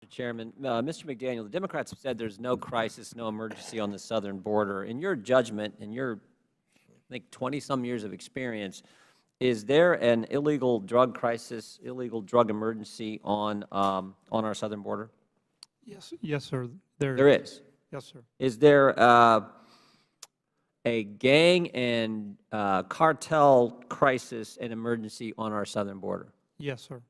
Mr. Chairman. Mr. McDaniel, the Democrats have said there's no crisis, no emergency on the southern border. In your judgment, in your, I think, 20-some years of experience, is there an illegal drug crisis, illegal drug emergency on our southern border? Yes, sir. There is. Yes, sir. Is there a gang and cartel crisis and emergency on our southern border? Yes, sir.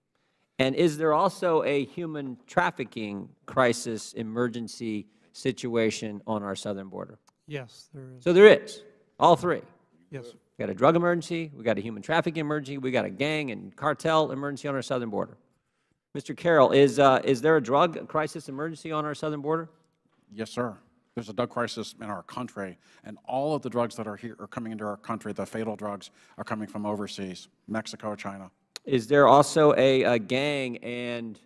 And is there also a human trafficking crisis emergency situation on our southern border? Yes, there is. So there is, all three. Yes, sir. We got a drug emergency, we got a human trafficking emergency, we got a gang and cartel emergency on our southern border. Mr. Carroll, is there a drug crisis emergency on our southern border? Yes, sir. There's a drug crisis in our country, and all of the drugs that are here are coming into our country. The fatal drugs are coming from overseas, Mexico, China. Is there also a gang and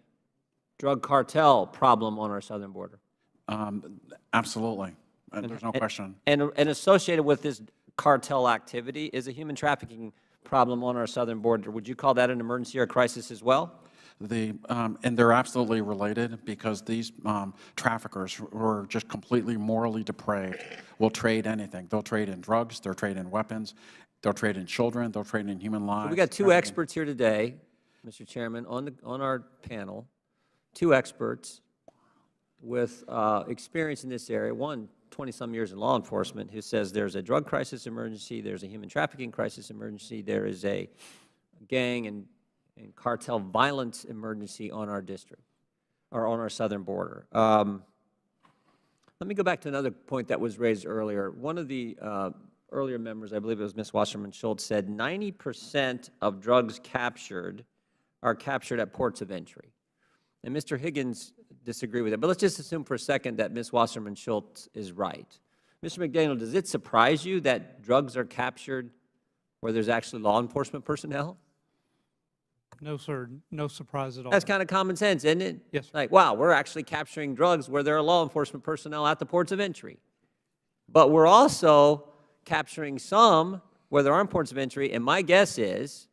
drug cartel problem on our southern border? Absolutely. There's no question. And associated with this cartel activity is a human trafficking problem on our southern border. Would you call that an emergency or crisis as well? And they're absolutely related, because these traffickers, who are just completely morally depraved, will trade anything. They'll trade in drugs, they'll trade in weapons, they'll trade in children, they'll trade in human lives. So we got two experts here today, Mr. Chairman, on our panel, two experts with experience in this area, one 20-some years in law enforcement, who says there's a drug crisis emergency, there's a human trafficking crisis emergency, there is a gang and cartel violence emergency on our district, or on our southern border. Let me go back to another point that was raised earlier. One of the earlier members, I believe it was Ms. Wasserman Schultz, said 90% of drugs captured are captured at ports of entry. And Mr. Higgins disagreed with that. But let's just assume for a second that Ms. Wasserman Schultz is right. Mr. McDaniel, does it surprise you that drugs are captured where there's actually law enforcement personnel? No, sir. No surprise at all. That's kind of common sense, isn't it? Yes, sir. Like, wow, we're actually capturing drugs where there are law enforcement personnel at the ports of entry. But we're also capturing some where there aren't ports of entry, and my guess is,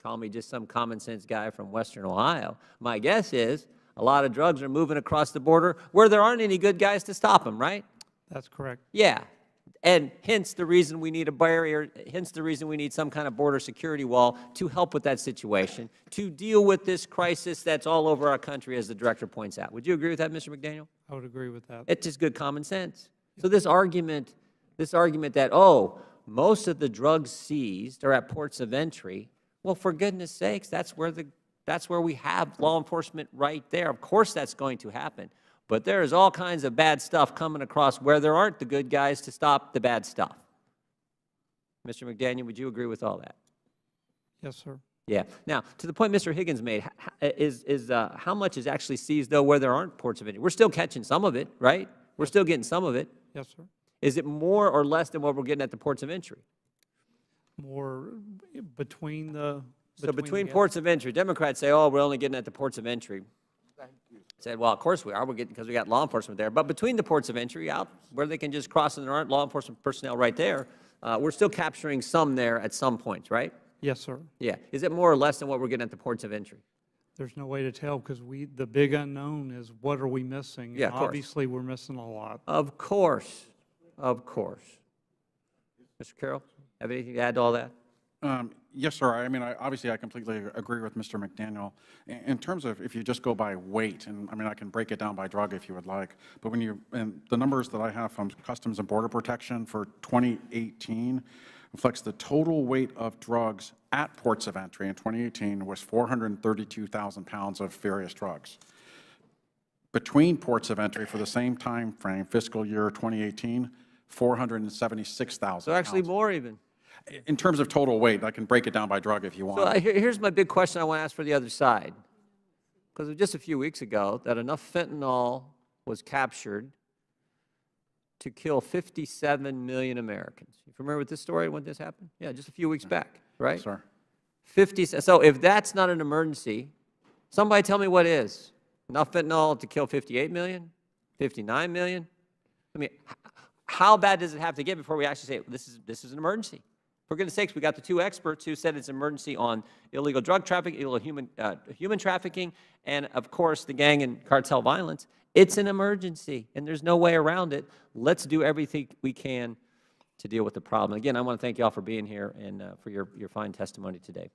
call me just some common sense guy from Western Ohio, my guess is a lot of drugs are moving across the border where there aren't any good guys to stop them, right? That's correct. Yeah. And hence the reason we need a barrier, hence the reason we need some kind of border security wall to help with that situation, to deal with this crisis that's all over our country, as the Director points out. Would you agree with that, Mr. McDaniel? I would agree with that. It's just good common sense. So this argument that, oh, most of the drugs seized are at ports of entry, well, for goodness sakes, that's where we have law enforcement right there. Of course that's going to happen. But there is all kinds of bad stuff coming across where there aren't the good guys to stop the bad stuff. Mr. McDaniel, would you agree with all that? Yes, sir. Yeah. Now, to the point Mr. Higgins made, how much is actually seized, though, where there aren't ports of entry? We're still catching some of it, right? We're still getting some of it. Yes, sir. Is it more or less than what we're getting at the ports of entry? More between the... So between ports of entry, Democrats say, oh, we're only getting at the ports of entry. Said, well, of course we are. We're getting, because we got law enforcement there. But between the ports of entry, out where they can just cross and there aren't law enforcement personnel right there, we're still capturing some there at some points, right? Yes, sir. Yeah. Is it more or less than what we're getting at the ports of entry? There's no way to tell, because the big unknown is, what are we missing? Yeah, And of course. obviously, we're missing a lot. Of course. Of course. Mr. Carroll, have anything to add to all that? Yes, sir. I mean, obviously, I completely agree with Mr. McDaniel. In terms of, if you just go by weight, and I mean, I can break it down by drug if you would like, but and the numbers that I have from Customs and Border Protection for 2018 reflects the total weight of drugs at ports of entry in 2018 was 432,000 pounds of various drugs. Between ports of entry for the same time frame, fiscal year 2018, 476,000 So actually pounds. more even. In terms of total weight, I can break it down by drug if you want. So here's my big question I want to ask for the other side. Because just a few weeks ago, that enough fentanyl was captured to kill 57 million Americans. You familiar with this story when this happened? Yeah, just a few weeks back, right? Sir. So if that's not an emergency, somebody tell me what is. Enough fentanyl to kill 58 million? 59 million? I mean, how bad does it have to get before we actually say, this is an emergency? For goodness sakes, we got the 2 experts who said it's an emergency on illegal drug trafficking, illegal human trafficking, and of course the gang and cartel violence. It's an emergency, and there's no way around it. Let's do everything we can to deal with the problem. Again, I want to thank you all for being here and for your fine testimony today.